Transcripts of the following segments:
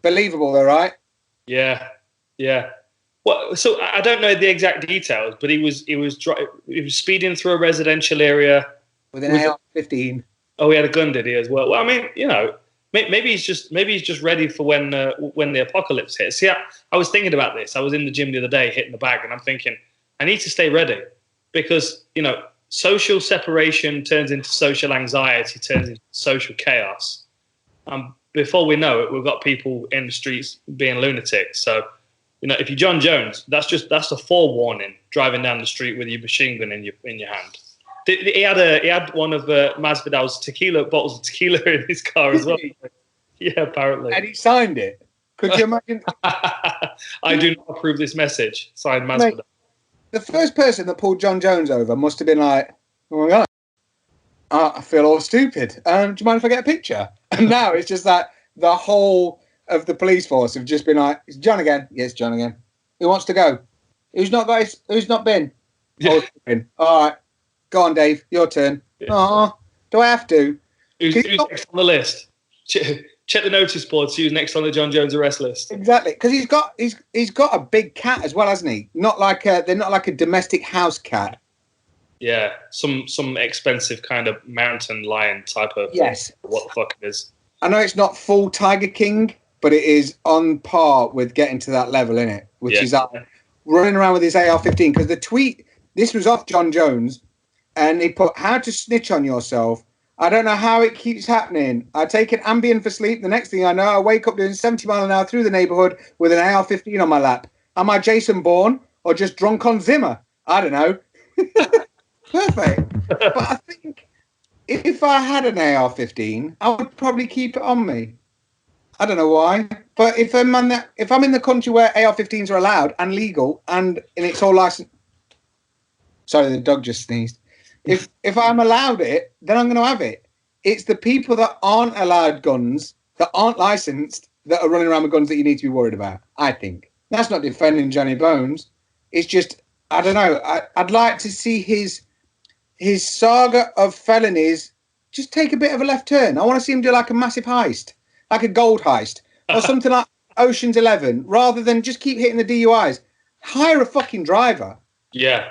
Believable though, right? Yeah, yeah. Well, so I don't know the exact details, but he was speeding through a residential area with an AR-15. Oh, he had a gun, did he, as well? Well, I mean, maybe he's just ready for when the apocalypse hits. See, I was thinking about this. I was in the gym the other day, hitting the bag, and I'm thinking I need to stay ready because social separation turns into social anxiety, turns into social chaos. Before we know it, we've got people in the streets being lunatics. So, if you're John Jones, that's a forewarning driving down the street with your machine gun in your hand. He had one of Masvidal's bottles of tequila in his car as well. Yeah, apparently. And he signed it. Could you imagine? I do not approve this message. Signed Masvidal. Mate, the first person that pulled John Jones over must have been like, oh my God, I feel all stupid. Do you mind if I get a picture? And now it's just like the whole of the police force have just been like, it's John again. Yes, John again. Who wants to go? Who's not been? Yeah. All right. Go on, Dave. Your turn. Yeah. Do I have to? Who's next on the list? Check the notice board. See who's next on the John Jones arrest list. Exactly, because he's got a big cat as well, hasn't he? They're not like a domestic house cat. Yeah, some expensive kind of mountain lion type of. Yes. What the fuck it is? I know it's not full Tiger King, but it is on par with getting to that level, isn't it? Which is running around with his AR-15. Because the tweet, this was off John Jones. And he put, how to snitch on yourself. I don't know how it keeps happening. I take an Ambien for sleep. The next thing I know, I wake up doing 70 miles an hour through the neighborhood with an AR-15 on my lap. Am I Jason Bourne or just drunk on Zimmer? I don't know. Perfect. But I think if I had an AR-15, I would probably keep it on me. I don't know why. But if I'm in the country where AR-15s are allowed and legal and it's all licensed. Sorry, the dog just sneezed. If I'm allowed it, then I'm going to have it. It's the people that aren't allowed guns, that aren't licensed, that are running around with guns that you need to be worried about, I think. That's not defending Johnny Bones. It's just, I don't know. I'd like to see his saga of felonies just take a bit of a left turn. I want to see him do like a massive heist, like a gold heist, or something like Ocean's 11, rather than just keep hitting the DUIs. Hire a fucking driver. Yeah.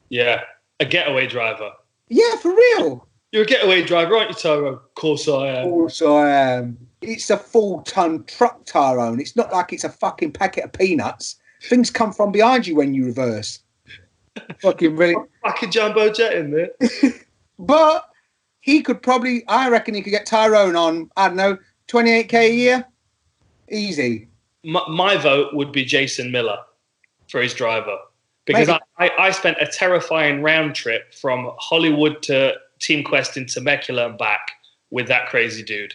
Yeah. A getaway driver. Yeah, for real. You're a getaway driver, aren't you, Tyrone? Of course I am. Of course I am. It's a full-ton truck, Tyrone. It's not like it's a fucking packet of peanuts. Things come from behind you when you reverse. Fucking brilliant. Fucking jumbo jet in there. But he could probably, I reckon he could get Tyrone on, I don't know, 28k a year. Easy. My vote would be Jason Miller for his driver. Because I spent a terrifying round trip from Hollywood to Team Quest in Temecula and back with that crazy dude.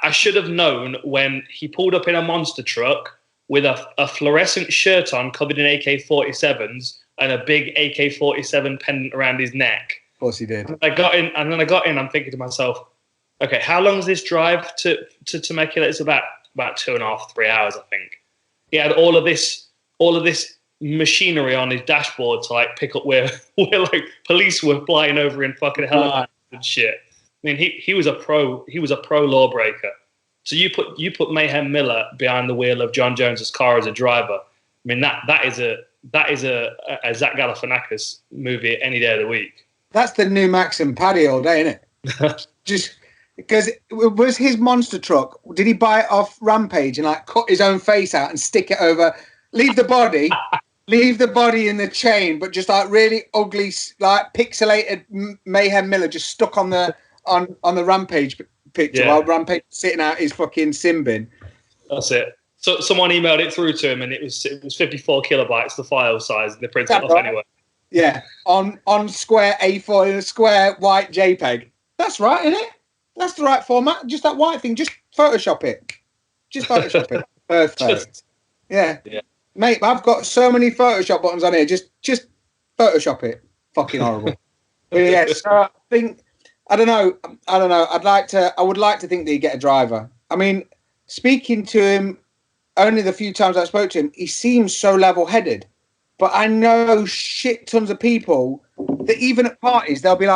I should have known when he pulled up in a monster truck with a fluorescent shirt on covered in AK-47s and a big AK-47 pendant around his neck. Of course he did. I got in, I'm thinking to myself, okay, how long is this drive to Temecula? It's about 2.5, 3 hours, I think. He had all of this machinery on his dashboard to like pick up where like police were flying over in fucking helicopters and shit. I mean, he was a pro lawbreaker. So you put Mayhem Miller behind the wheel of John Jones's car as a driver. I mean that is a Zach Galifianakis movie any day of the week. That's the new Max and Paddy all day, isn't it? Just because it was his monster truck. Did he buy it off Rampage and like cut his own face out and stick it over? Leave the body in the chain, but just like really ugly, like pixelated Mayhem Miller just stuck on the Rampage picture while Rampage sitting out his fucking sin bin. That's it. So someone emailed it through to him, and it was 54 kilobytes, the file size. They printed it off anyway. Yeah, on square A4 in a square white JPEG. That's right, isn't it? That's the right format. Just that white thing. Just Photoshop it. Perfect. Yeah. Mate, I've got so many Photoshop buttons on here. Just Photoshop it. Fucking horrible. But yeah, so I think I don't know. I would like to think that he'd get a driver. I mean, speaking to him, only the few times I spoke to him, he seems so level-headed. But I know shit tons of people that even at parties, they'll be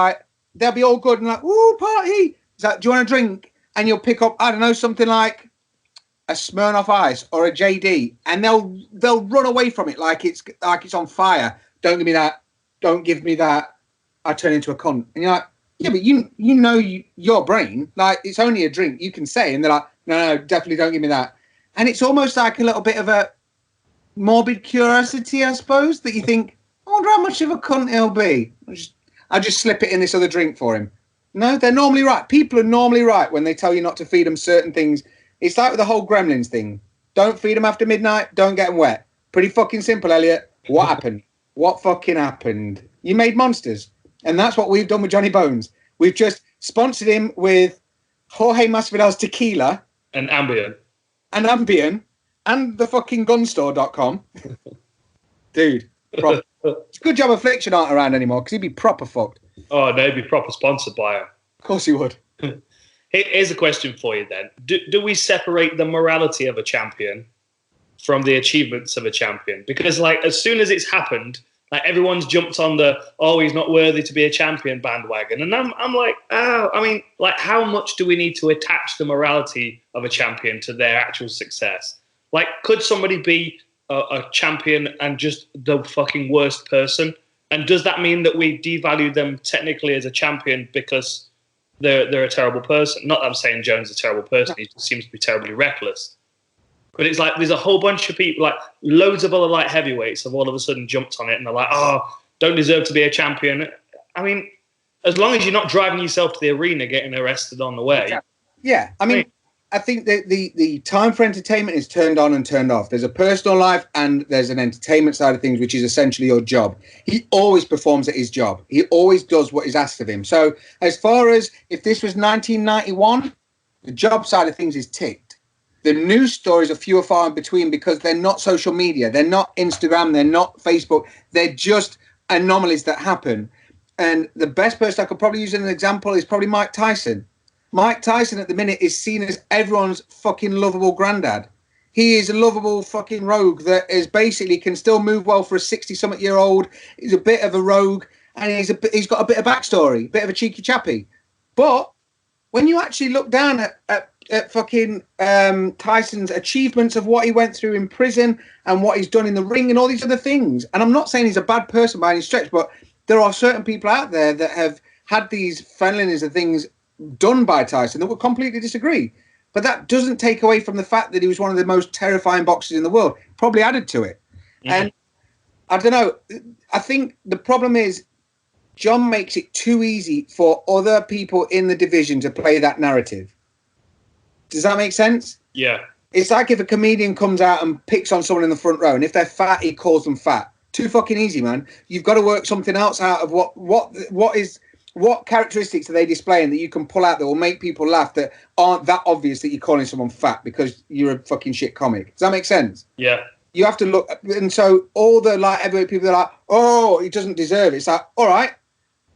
all good and like, ooh, party. It's like, do you want a drink? And you'll pick up, I don't know, something like a Smirnoff Ice or a JD, and they'll run away from it like it's on fire. Don't give me that. Don't give me that. I turn into a cunt. And you're like, yeah, but you know your brain, like, it's only a drink. You can say, and they're like, no, definitely don't give me that. And it's almost like a little bit of a morbid curiosity, I suppose, that you think, I wonder how much of a cunt he'll be. I just slip it in this other drink for him. No, they're normally right. People are normally right when they tell you not to feed them certain things. It's like with the whole gremlins thing. Don't feed them after midnight. Don't get them wet. Pretty fucking simple, Elliot. What happened? What fucking happened? You made monsters. And that's what we've done with Johnny Bones. We've just sponsored him with Jorge Masvidal's tequila. And Ambien. And the fucking gunstore.com. Dude. Proper. It's a good job Affliction aren't around anymore, because he'd be proper fucked. Oh, no, he'd be proper sponsored by him. Of course he would. Here's a question for you then. Do we separate the morality of a champion from the achievements of a champion? Because, like, as soon as it's happened, like, everyone's jumped on the, he's not worthy to be a champion bandwagon. And I'm like, I mean, like, how much do we need to attach the morality of a champion to their actual success? Like, could somebody be a champion and just the fucking worst person? And does that mean that we devalue them technically as a champion because they're a terrible person? Not that I'm saying Jones is a terrible person. He just seems to be terribly reckless. But it's like there's a whole bunch of people, like loads of other light heavyweights have all of a sudden jumped on it and they're like, don't deserve to be a champion. I mean, as long as you're not driving yourself to the arena getting arrested on the way. Yeah, I mean, I think that the time for entertainment is turned on and turned off. There's a personal life and there's an entertainment side of things, which is essentially your job. He always performs at his job. He always does what is asked of him. So as far as if this was 1991, the job side of things is ticked. The news stories are few and far in between because they're not social media. They're not Instagram. They're not Facebook. They're just anomalies that happen. And the best person I could probably use as an example is probably Mike Tyson. Mike Tyson at the minute is seen as everyone's fucking lovable granddad. He is a lovable fucking rogue that is basically can still move well for a 60-something-year-old. He's a bit of a rogue and he's got a bit of backstory, a bit of a cheeky chappy. But when you actually look down at fucking Tyson's achievements of what he went through in prison and what he's done in the ring and all these other things, and I'm not saying he's a bad person by any stretch, but there are certain people out there that have had these friendliness and things done by Tyson that would completely disagree. But that doesn't take away from the fact that he was one of the most terrifying boxers in the world. Probably added to it. Mm-hmm. And I don't know. I think the problem is John makes it too easy for other people in the division to play that narrative. Does that make sense? Yeah. It's like if a comedian comes out and picks on someone in the front row, and if they're fat, he calls them fat. Too fucking easy, man. You've got to work something else out of what characteristics are they displaying that you can pull out that will make people laugh that aren't that obvious that you're calling someone fat because you're a fucking shit comic? Does that make sense? Yeah. You have to look, and so all the like heavyweight people are like, he doesn't deserve it. It's like, all right,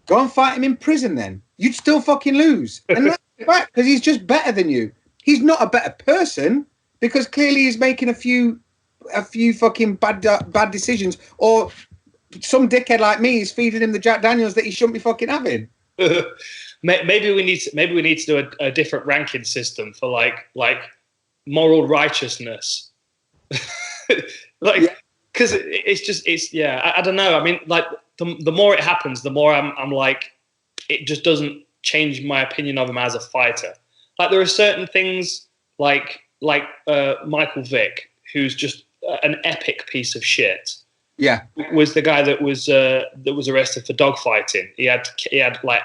go and fight him in prison then. You'd still fucking lose. And that's right, because he's just better than you. He's not a better person because clearly he's making a few fucking bad decisions, or some dickhead like me is feeding him the Jack Daniels that he shouldn't be fucking having. Maybe we need to do a different ranking system for like moral righteousness. Because I don't know. I mean, like the more it happens, the more I'm like, it just doesn't change my opinion of him as a fighter. Like there are certain things like Michael Vick, who's just an epic piece of shit. Yeah, was the guy that was arrested for dogfighting. He had like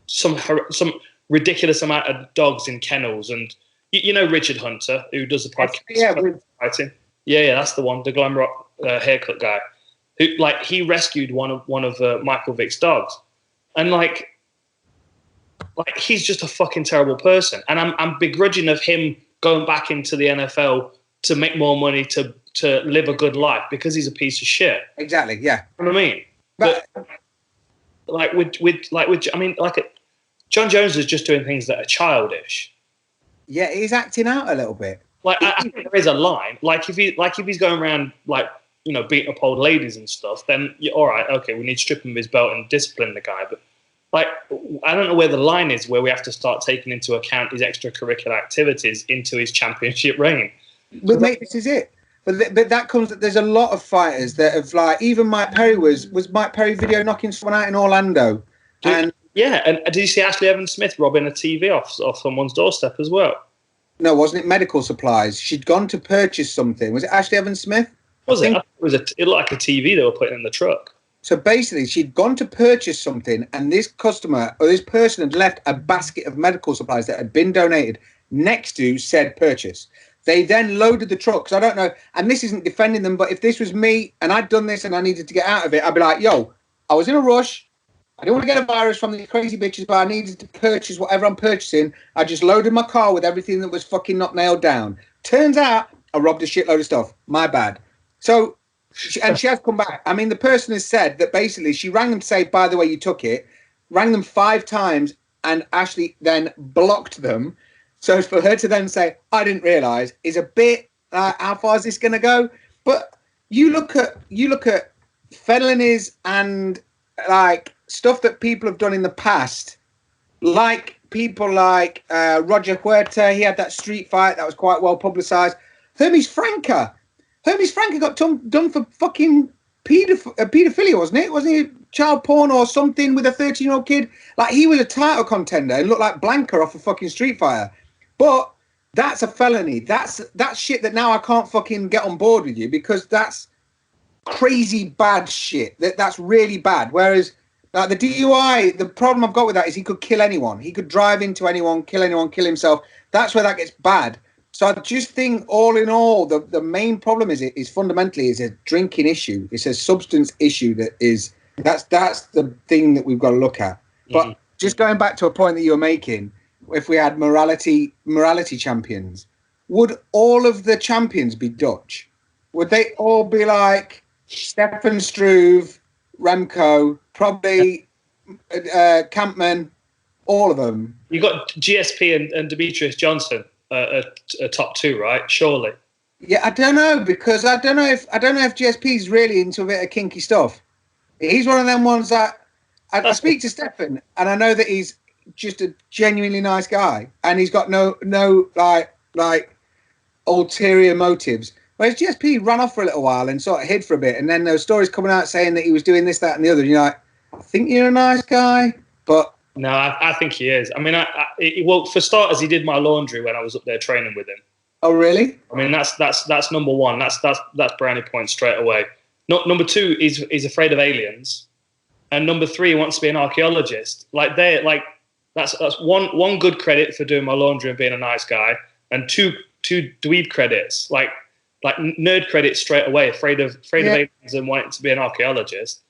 some ridiculous amount of dogs in kennels, and you know Richard Hunter, who does the podcast fighting. Yeah, that's the one, the glam rock haircut guy, who like he rescued one of Michael Vick's dogs, and like he's just a fucking terrible person, and I'm begrudging of him going back into the NFL to make more money to live a good life because he's a piece of shit. Exactly. Yeah. You know what I mean? But John Jones is just doing things that are childish. Yeah, he's acting out a little bit. Like I think there is a line. Like if he's going around beating up old ladies and stuff, then all right, okay, we need to strip him of his belt and discipline the guy. But like I don't know where the line is where we have to start taking into account his extracurricular activities into his championship reign. But mate, this is it. But that comes. There's a lot of fighters that have like. Even Mike Perry was Mike Perry video knocking someone out in Orlando. And did you see Ashley Evans Smith robbing a TV off someone's doorstep as well? No, wasn't it medical supplies? She'd gone to purchase something. Was it Ashley Evans Smith? I think it looked like a TV they were putting in the truck. So basically, she'd gone to purchase something, and this customer or this person had left a basket of medical supplies that had been donated next to said purchase. They then loaded the truck. So I don't know, and this isn't defending them, but if this was me and I'd done this and I needed to get out of it, I'd be like, yo, I was in a rush. I didn't want to get a virus from these crazy bitches, but I needed to purchase whatever I'm purchasing. I just loaded my car with everything that was fucking not nailed down. Turns out I robbed a shitload of stuff. My bad. So, and she has come back. I mean, the person has said that basically she rang them to say, by the way, you took it, rang them 5 times, and Ashley then blocked them. So for her to then say, I didn't realise, is a bit, how far is this going to go? But you look at felonies and like stuff that people have done in the past, like people like Roger Huerta. He had that street fight that was quite well publicised. Hermes Franca got done for fucking paedophilia, wasn't it? Wasn't he child porn or something with a 13-year-old kid? Like, he was a title contender and looked like Blanca off a fucking Street Fighter. But that's a felony. That's shit that now I can't fucking get on board with you, because that's crazy bad shit. That's really bad. Whereas like the DUI, the problem I've got with that is he could kill anyone. He could drive into anyone, kill himself. That's where that gets bad. So I just think, all in all, the main problem is fundamentally is a drinking issue. It's a substance issue that's the thing that we've got to look at. But just going back to a point that you were making, if we had morality champions, would all of the champions be Dutch? Would they all be like Stefan Struve, Remco, probably Campman, all of them? You got GSP and Demetrius Johnson, a top 2, right? Surely. Yeah, I don't know, because I don't know if GSP's really into a bit of kinky stuff. He's one of them ones that I speak to Stefan, and I know that he's just a genuinely nice guy, and he's got no like ulterior motives. Whereas GSP ran off for a little while and sort of hid for a bit, and then there were stories coming out saying that he was doing this, that, and the other. And you're like, I think you're a nice guy, but no, I think he is. I mean, well, for starters, he did my laundry when I was up there training with him. Oh, really? I mean, that's number one. That's brownie points straight away. Number 2 is afraid of aliens, and number 3 he wants to be an archaeologist. That's one good credit for doing my laundry and being a nice guy, and two dweeb credits, like nerd credits straight away. Afraid of aliens and wanting to be an archaeologist.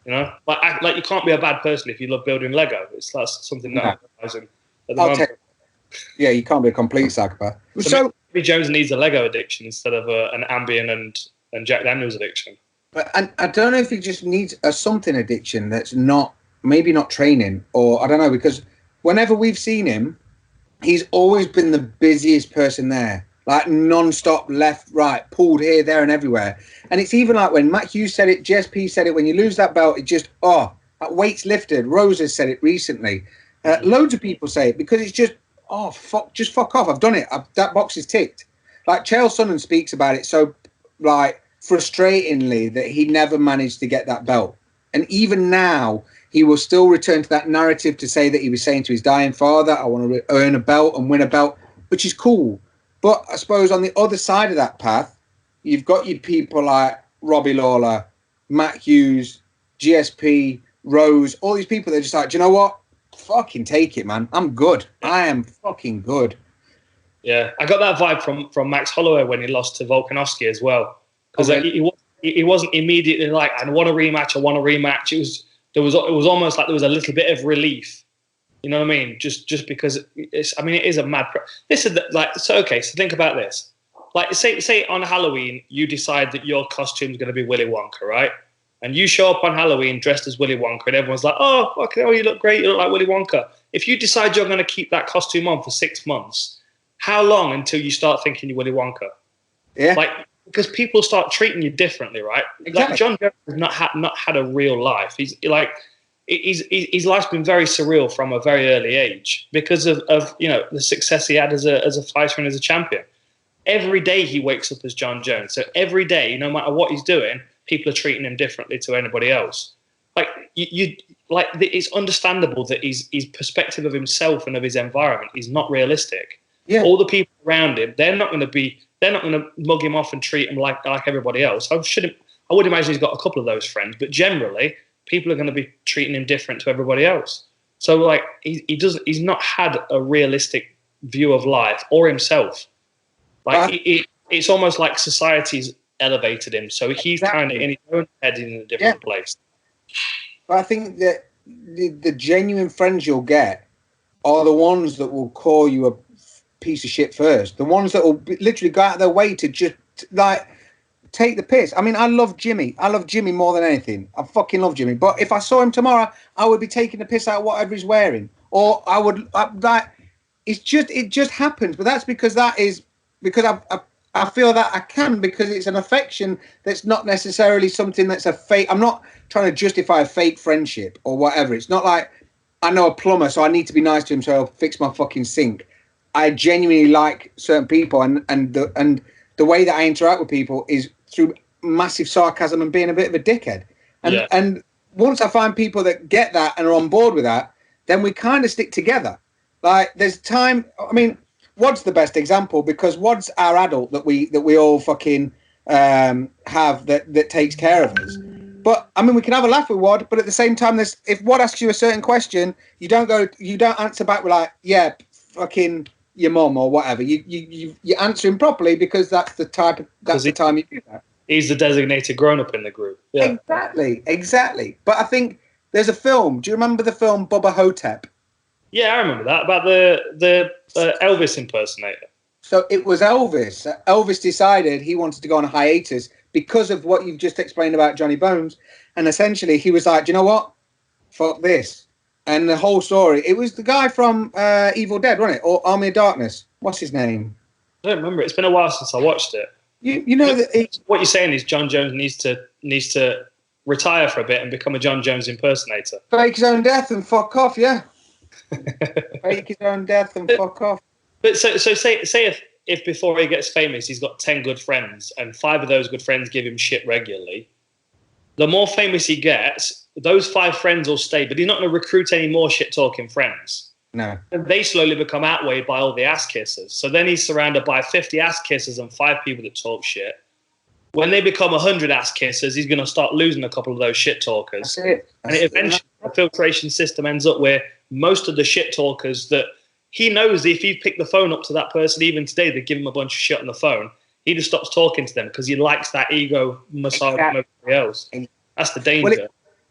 You know, like you can't be a bad person if you love building Lego. That's something that I'm realizing at the moment. Yeah, you can't be a complete psychopath. So maybe Jones needs a Lego addiction instead of an Ambien and Jack Daniels addiction. But I don't know if he just needs a something addiction that's maybe not training, or I don't know, because whenever we've seen him, he's always been the busiest person there, like non-stop, left, right, pulled here, there, and everywhere. And it's even like when Matt Hughes said it, GSP said it, when you lose that belt, it just, that weight's lifted. Rose has said it recently. Loads of people say it, because it's just, fuck off. I've done it. That box is ticked. Like Chael Sonnen speaks about it so, like, frustratingly, that he never managed to get that belt. And even now, he will still return to that narrative to say that he was saying to his dying father, I want to earn a belt and win a belt, which is cool. But I suppose on the other side of that path, you've got your people like Robbie Lawler, Matt Hughes, GSP, Rose, all these people that are just like, do you know what? Fucking take it, man. I'm good. I am fucking good. Yeah, I got that vibe from Max Holloway when he lost to Volkanovski as well. Because he wasn't immediately like, I want a rematch. It was almost like there was a little bit of relief. You know what I mean? Just because it is a mad. So think about this. Like, say on Halloween, you decide that your costume is going to be Willy Wonka, right? And you show up on Halloween dressed as Willy Wonka, and everyone's like, oh, okay, you look great. You look like Willy Wonka. If you decide you're going to keep that costume on for 6 months, how long until you start thinking you're Willy Wonka? Yeah. Because people start treating you differently, right? Exactly. Like John Jones has not had a real life. His life's been very surreal from a very early age because of the success he had as a fighter and as a champion. every day he wakes up as John Jones. So every day, no matter what he's doing, people are treating him differently to anybody else. Like it's understandable that his perspective of himself and of his environment is not realistic. Yeah. All the people around him, they're not going to mug him off and treat him like everybody else. I would imagine he's got a couple of those friends, but generally people are going to be treating him different to everybody else. So like he's not had a realistic view of life or himself. Like it's almost like society's elevated him, so he's kind of in his own head in a different place. But I think that the genuine friends you'll get are the ones that will call you a piece of shit first. The ones that will literally go out of their way to just like take the piss. I mean, I love Jimmy. I love Jimmy more than anything. I fucking love Jimmy. But if I saw him tomorrow, I would be taking the piss out of whatever he's wearing, or it just happens. But that's because I feel that I can, because it's an affection that's not necessarily something that's a fake. I'm not trying to justify a fake friendship or whatever. It's not like I know a plumber, so I need to be nice to him so he'll fix my fucking sink. I genuinely like certain people, and the way that I interact with people is through massive sarcasm and being a bit of a dickhead. And once I find people that get that and are on board with that, then we kind of stick together. Like there's time. I mean, Wad's the best example, because Wad's our adult that we all fucking have that takes care of us. But I mean, we can have a laugh with Wad, but at the same time, if Wad asks you a certain question, you don't answer back with like, yeah, fucking your mum or whatever. You answer him properly, because that's the time you do that. He's the designated grown up in the group. Yeah. Exactly. But I think there's a film. Do you remember the film Bubba Hotep? Yeah, I remember that, about the Elvis impersonator. So it was Elvis. Elvis decided he wanted to go on a hiatus because of what you've just explained about Johnny Bones. And essentially he was like, do you know what? Fuck this. And the whole story, it was the guy from Evil Dead, wasn't it? Or Army of Darkness. What's his name? I don't remember. It's been a while since I watched it. You know that what you're saying is John Jones needs to retire for a bit and become a John Jones impersonator. Fake his own death and fuck off, yeah. Fake his own death and fuck off. But so say if before he gets famous, he's got 10 good friends, and 5 of those good friends give him shit regularly. The more famous he gets, those 5 friends will stay, but he's not going to recruit any more shit-talking friends. No. And they slowly become outweighed by all the ass kissers. So then he's surrounded by 50 ass kissers and 5 people that talk shit. When they become 100 ass kissers, he's going to start losing a couple of those shit talkers. That's it. And eventually, the filtration system ends up where most of the shit talkers that he knows, if he picked the phone up to that person, even today, they give him a bunch of shit on the phone. He just stops talking to them because he likes that ego massage from everybody else. That's the danger.